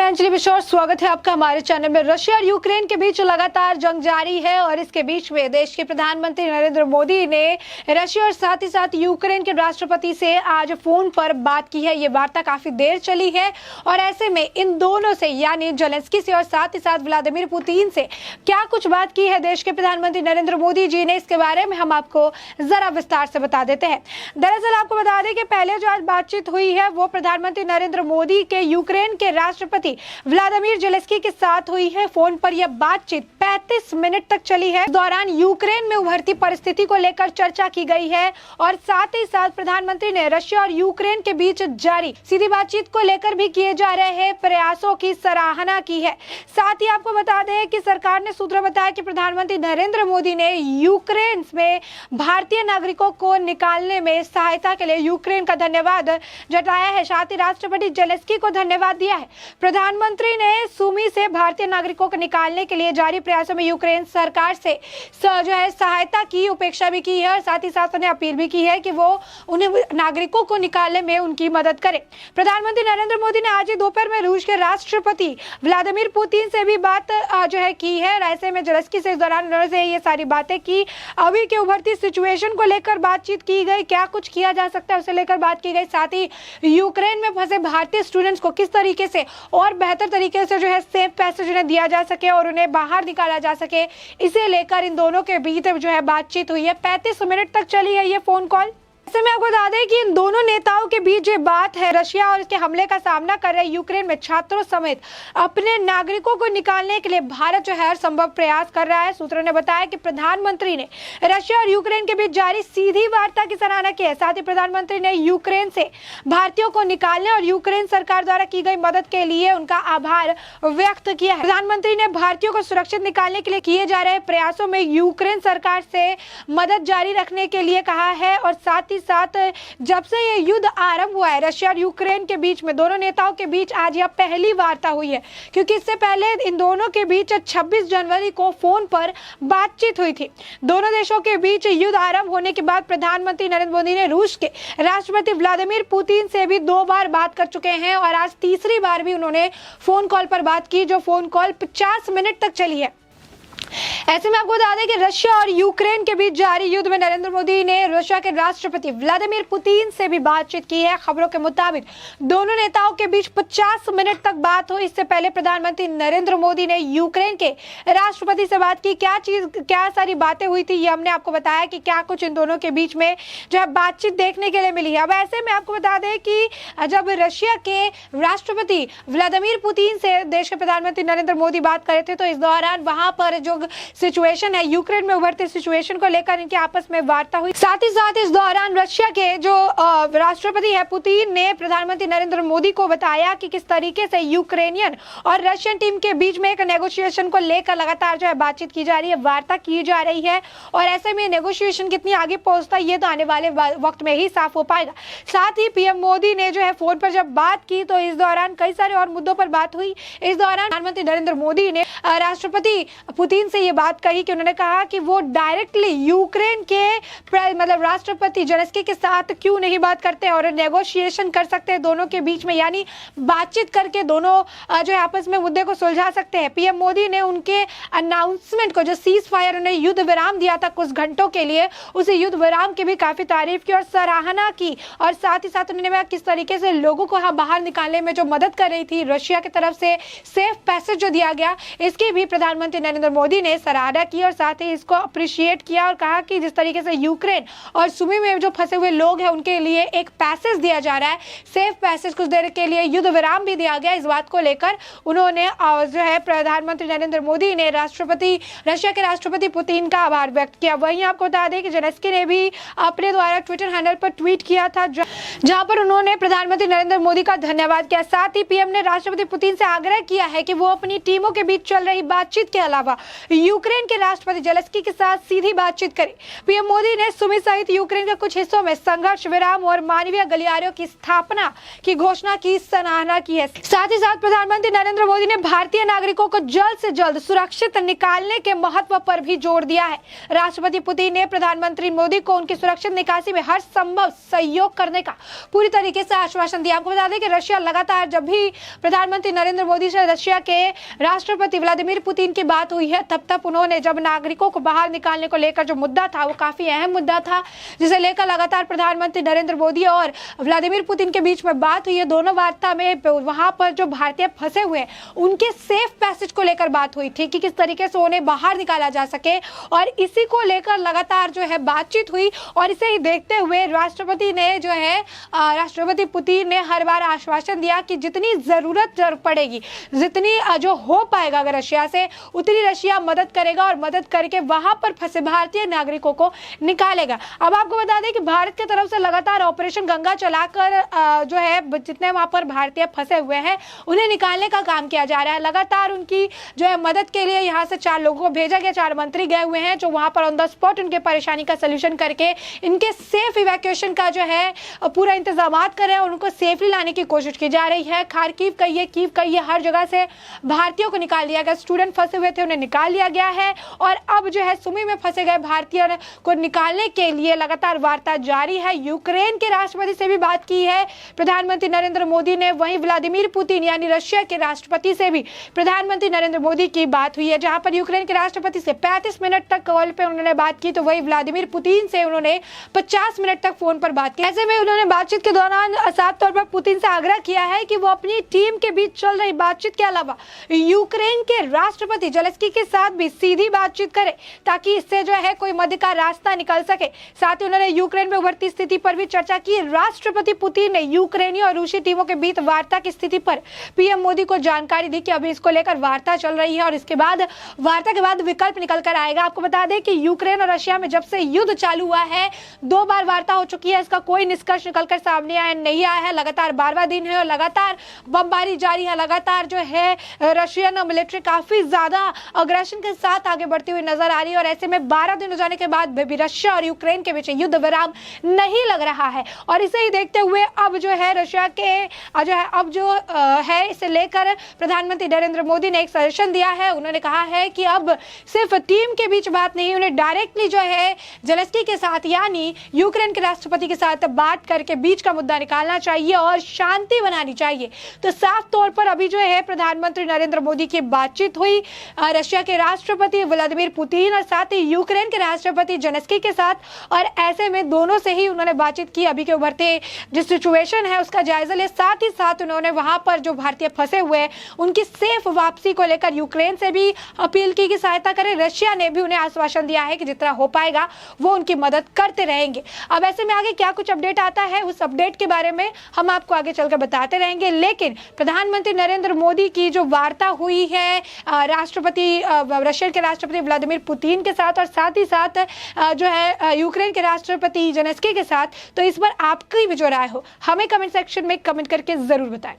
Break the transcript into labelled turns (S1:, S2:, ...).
S1: मैं अंजलि मिश्रा, स्वागत है आपका हमारे चैनल में। रशिया और यूक्रेन के बीच लगातार जंग जारी है और इसके बीच में देश के प्रधानमंत्री नरेंद्र मोदी ने रशिया और साथ ही साथ यूक्रेन के राष्ट्रपति से आज फोन पर बात की है। ये वार्ता काफी देर चली है और ऐसे में इन दोनों से यानी जेलेंस्की से और साथ ही साथ व्लादिमीर पुतिन से क्या कुछ बात की है देश के प्रधानमंत्री नरेंद्र मोदी जी ने, इसके बारे में हम आपको जरा विस्तार से बता देते हैं। दरअसल आपको बता दें कि पहले जो आज बातचीत हुई है वो प्रधानमंत्री नरेंद्र मोदी के यूक्रेन के राष्ट्रपति व्लादिमीर जेलेंस्की के साथ हुई है। फोन पर यह बातचीत 35 मिनट तक चली है। इस दौरान यूक्रेन में उभरती परिस्थिति को लेकर चर्चा की गई है और साथ ही साथ प्रधानमंत्री ने रशिया और यूक्रेन के बीच जारी सीधी बातचीत को लेकर भी किए जा रहे हैं प्रयासों की सराहना की है। साथ ही आपको बता दें कि सरकार ने सूत्र बताया कि प्रधानमंत्री नरेंद्र मोदी ने यूक्रेन में भारतीय नागरिकों को निकालने में सहायता के लिए यूक्रेन का धन्यवाद जताया है। साथ ही राष्ट्रपति जेलेंस्की को धन्यवाद दिया है। प्रधानमंत्री ने सुमी से भारतीय नागरिकों को निकालने के लिए जारी प्रयासों में यूक्रेन सरकार से जो है सहायता की उपेक्षा भी की है और साथ ही साथ उन्हें अपील भी की है कि वो उन्हें नागरिकों को निकालने में उनकी मदद करें। प्रधानमंत्री नरेंद्र मोदी ने आज ही दोपहर में रूस के राष्ट्रपति व्लादिमीर पुतिन से भी बात जो है की है। ऐसे में जेलेंस्की से इस दौरान उन्होंने से ये सारी बातें की। अभी के उभरती सिचुएशन को लेकर बातचीत की गई, क्या कुछ किया जा सकता है उसे लेकर बात की गई। साथ ही यूक्रेन में फंसे भारतीय स्टूडेंट्स को किस तरीके से और बेहतर तरीके से जो है सेफ पैसेज उन्हें दिया जा सके और उन्हें बाहर निकाला जा सके, इसे लेकर इन दोनों के बीच जो है बातचीत हुई है। 35 मिनट तक चली है ये फोन कॉल। ऐसे में आपको बता दें कि इन दोनों नेताओं के बीच ये बात है, रशिया और इसके हमले का सामना कर रहे यूक्रेन में छात्रों समेत अपने नागरिकों को निकालने के लिए भारत जो है हर संभव प्रयास कर रहा है। सूत्रों ने बताया कि प्रधानमंत्री ने रशिया और यूक्रेन के बीच जारी सीधी वार्ता की सराहना की है। साथ ही प्रधानमंत्री ने यूक्रेन से भारतीयों को निकालने और यूक्रेन सरकार द्वारा की गई मदद के लिए उनका आभार व्यक्त किया है। प्रधानमंत्री ने भारतीयों को सुरक्षित निकालने के लिए किए जा रहे प्रयासों में यूक्रेन सरकार से मदद जारी रखने के लिए कहा है और साथ ही साथ जब से ये युद्ध आरंभ हुआ है रशिया और यूक्रेन के बीच में, दोनों नेताओं के बीच आज यह पहली वार्ता हुई है, क्योंकि इससे पहले इन दोनों के बीच 26 जनवरी को फोन पर बातचीत हुई थी। दोनों देशों के बीच युद्ध आरंभ होने के बाद प्रधानमंत्री नरेंद्र मोदी ने रूस के राष्ट्रपति व्लादिमीर पुतिन से भी 2 बार बात कर चुके हैं और आज तीसरी बार भी उन्होंने फोन कॉल पर बात की, जो फोन कॉल 50 मिनट तक चली है। ऐसे में आपको बता दें कि रशिया और यूक्रेन के बीच जारी युद्ध में नरेंद्र मोदी ने रशिया के राष्ट्रपति व्लादिमीर पुतिन से भी बातचीत की है। खबरों के मुताबिक दोनों नेताओं के बीच 50 मिनट तक बात हुई। इससे पहले प्रधानमंत्री नरेंद्र मोदी ने यूक्रेन के राष्ट्रपति से बात की। क्या सारी बातें हुई थी ये हमने आपको बताया कि क्या कुछ इन दोनों के बीच में जो है बातचीत देखने के लिए मिली है। अब ऐसे में आपको बता दें कि जब रशिया के राष्ट्रपति व्लादिमीर पुतिन से देश के प्रधानमंत्री नरेंद्र मोदी बात कर रहे थे तो इस दौरान वहां पर जो सिचुएशन है यूक्रेन में उभरती सिचुएशन को लेकर इनके आपस में वार्ता हुई। साथ ही साथ इस दौरान रशिया के जो राष्ट्रपति है पुतिन ने प्रधानमंत्री नरेंद्र मोदी को बताया कि किस तरीके से यूक्रेनियन और रशियन टीम के बीच में एक नेगोशिएशन को लेकर लगातार जो है बातचीत की जा रही है, वार्ता की जा रही है और ऐसे में नेगोशिएशन कितनी आगे पहुंचता है ये तो आने वाले वक्त में ही साफ हो पाएगा। साथ ही पीएम मोदी ने जो है फोन पर जब बात की तो इस दौरान कई सारे और मुद्दों पर बात हुई। इस दौरान प्रधानमंत्री नरेंद्र मोदी ने राष्ट्रपति पुतिन से ये बात कही कि उन्होंने कहा कि वो डायरेक्टली यूक्रेन के मतलब राष्ट्रपति जेलेंस्की के साथ क्यों नहीं बात करते और नेगोशिएशन कर सकते हैं दोनों के बीच में, यानी बातचीत करके दोनों जो है आपस में मुद्दे को सुलझा सकते हैं। पीएम मोदी ने उनके अनाउंसमेंट को, जो सीज फायर उन्हें युद्ध विराम दिया था कुछ घंटों के लिए, उसी युद्ध विराम की भी काफी तारीफ की और सराहना की और साथ ही साथ उन्होंने किस तरीके से लोगों को यहाँ बाहर निकालने में जो मदद कर रही थी रशिया की तरफ से सेफ पैसेज जो दिया गया, इसकी भी प्रधानमंत्री नरेंद्र मोदी ने सराहना की और साथ ही इसको अप्रिशिएट किया और कहा कि जिस तरीके से यूक्रेन और सुमी में जो फंसे हुए लोग हैं उनके लिए एक पैसेज दिया जा रहा है, सेफ पैसेज, कुछ देर के लिए युद्ध विराम भी दिया गया। इस बात को लेकर उन्होंने जो है प्रधानमंत्री नरेंद्र मोदी ने रशिया के राष्ट्रपति पुतिन का आभार व्यक्त किया। वहीं आपको बता दें कि जेलेंस्की ने भी अपने द्वारा ट्विटर हैंडल पर ट्वीट किया था जहां पर उन्होंने प्रधानमंत्री नरेंद्र मोदी का धन्यवाद किया। साथ ही पीएम ने राष्ट्रपति पुतिन से आग्रह किया है कि वो अपनी टीमों के बीच चल रही बातचीत के अलावा यूक्रेन के राष्ट्रपति जेलेंस्की के साथ सीधी बातचीत करी। पीएम मोदी ने सुमी सहित यूक्रेन के कुछ हिस्सों में संघर्ष विराम और मानवीय गलियारों की स्थापना की घोषणा की सराहना की है। साथ ही साथ प्रधानमंत्री नरेंद्र मोदी ने भारतीय नागरिकों को जल्द से जल्द सुरक्षित निकालने के महत्व पर भी जोर दिया है। राष्ट्रपति पुतिन ने प्रधानमंत्री मोदी को उनकी सुरक्षित निकासी में हर संभव सहयोग करने का पूरी तरीके से आश्वासन दिया। आपको बता दें कि रशिया लगातार जब भी प्रधानमंत्री नरेंद्र मोदी से रशिया के राष्ट्रपति व्लादिमीर पुतिन की बात हुई है, तब उन्होंने जब नागरिकों को बाहर निकालने को लेकर जो मुद्दा था वो काफी अहम मुद्दा था, जिसे लेकर लगातार प्रधानमंत्री नरेंद्र मोदी और व्लादिमीर पुतिन के बीच में बात हुई है। दोनों वार्ता में वहां पर जो भारतीय फंसे हुए हैं उनके सेफ पैसेज को लेकर बात हुई थी कि किस तरीके से उन्हें बाहर निकाला जा सके, और इसी को लेकर लगातार जो है बातचीत हुई। और इसे ही देखते हुए राष्ट्रपति पुतिन ने हर बार आश्वासन दिया कि जितनी जरूरत पड़ेगी, जितनी जो हो पाएगा अगर रशिया से, उतनी रशिया मदद करेगा और मदद करके वहां पर फंसे भारतीय नागरिकों को निकालेगा। अब आपको बता दें कि भारत की तरफ से लगातार ऑपरेशन गंगा चलाकर जो है जितने वहां पर भारतीय फंसे हुए हैं उन्हें निकालने का काम किया जा रहा है। लगातार उनकी जो है मदद के लिए यहाँ से 4 लोगों को भेजा गया, 4 मंत्री गए हुए हैं जो वहां पर ऑन द स्पॉट उनके परेशानी का सोल्यूशन करके इनके सेफ इवैक्यूएशन का जो है पूरा इंतजाम कर रहे हैं और उनको सेफली लाने की कोशिश की जा रही है। खार्किव कहिए, कीव कहिए, हर जगह से भारतीयों को निकाल लिया गया। स्टूडेंट फंसे हुए थे उन्हें निकाल लिया गया है और अब जो है सुमी में फंसे गए भारतीयों को निकालने के लिए लगातार वार्ता जारी है। यूक्रेन के राष्ट्रपति से भी बात की है प्रधानमंत्री नरेंद्र मोदी ने, वहीं व्लादिमीर पुतिन यानी रशिया के राष्ट्रपति से भी प्रधानमंत्री नरेंद्र मोदी की बात हुई है, जहां पर यूक्रेन के राष्ट्रपति से 35 मिनट तक कॉल पे उन्होंने बात की, तो वहीं व्लादिमीर पुतिन से उन्होंने 50 मिनट तक फोन पर बात की। ऐसे में उन्होंने बातचीत के दौरान साफ तौर पर पुतिन से आग्रह किया है कि वो अपनी टीम के बीच चल रही बातचीत के अलावा यूक्रेन के राष्ट्रपति जेलेंस्की के साथ भी सीधी बातचीत करे ताकि इससे जो है कोई मध्य का रास्ता निकल सके। साथ ही उन्होंने यूक्रेन में उभरती स्थिति पर भी चर्चा की। राष्ट्रपति पुतिन ने यूक्रेनी और रूसी टीमों के बीच वार्ता की स्थिति पर पीएम मोदी को जानकारी दी कि अभी इसको लेकर वार्ता चल रही है और इसके बाद वार्ता के बाद विकल्प निकल कर आएगा। आपको बता दें कि यूक्रेन और रशिया में जब से युद्ध चालू हुआ है 2 बार वार्ता हो चुकी है, इसका कोई निष्कर्ष निकलकर सामने नहीं आया है। लगातार 12वां दिन है और लगातार बमबारी जारी है। लगातार जो है रशियन मिलिट्री काफी ज्यादा अग्रेशन के साथ आगे बढ़ती हुई नजर आ रही है और ऐसे में 12 दिन हो जाने के बाद भी रशिया और यूक्रेन के बीच युद्ध विराम नहीं लग रहा है। और इसे ही देखते हुए अब जो है रशिया के जो है इसे लेकर प्रधानमंत्री नरेंद्र मोदी ने एक सजेशन दिया है। उन्होंने कहा है कि अब सिर्फ टीम के बीच बात नहीं, उन्हें डायरेक्टली जो है जेलेंस्की के साथ यानी यूक्रेन के राष्ट्रपति के साथ बात करके बीच का मुद्दा निकालना चाहिए और शांति बनानी चाहिए। तो साफ तौर पर अभी जो है प्रधानमंत्री नरेंद्र मोदी की बातचीत हुई रशिया के राष्ट्रपति व्लादिमीर पुतिन और साथ ही यूक्रेन के राष्ट्रपति जेलेंस्की के साथ, और ऐसे में दोनों से ही उन्होंने बातचीत की, अभी के उभरते जो सिचुएशन है उसका जायजा लिया। साथ ही साथ उन्होंने वहां पर जो भारतीय फंसे हुए हैं उनकी सेफ वापसी को लेकर यूक्रेन से भी अपील की कि सहायता करें। रशिया ने भी उन्हें आश्वासन दिया है कि जितना हो पाएगा वो उनकी मदद करते रहेंगे। अब ऐसे में आगे क्या कुछ अपडेट आता है उस अपडेट के बारे में हम आपको आगे चलकर बताते रहेंगे। लेकिन प्रधानमंत्री नरेंद्र मोदी की जो वार्ता हुई है रशिया के राष्ट्रपति व्लादिमीर पुतिन के साथ और साथ ही साथ जो है यूक्रेन के राष्ट्रपति जेलेंस्की के साथ, तो इस पर आपकी भी जो राय हो हमें कमेंट सेक्शन में कमेंट करके जरूर बताएं।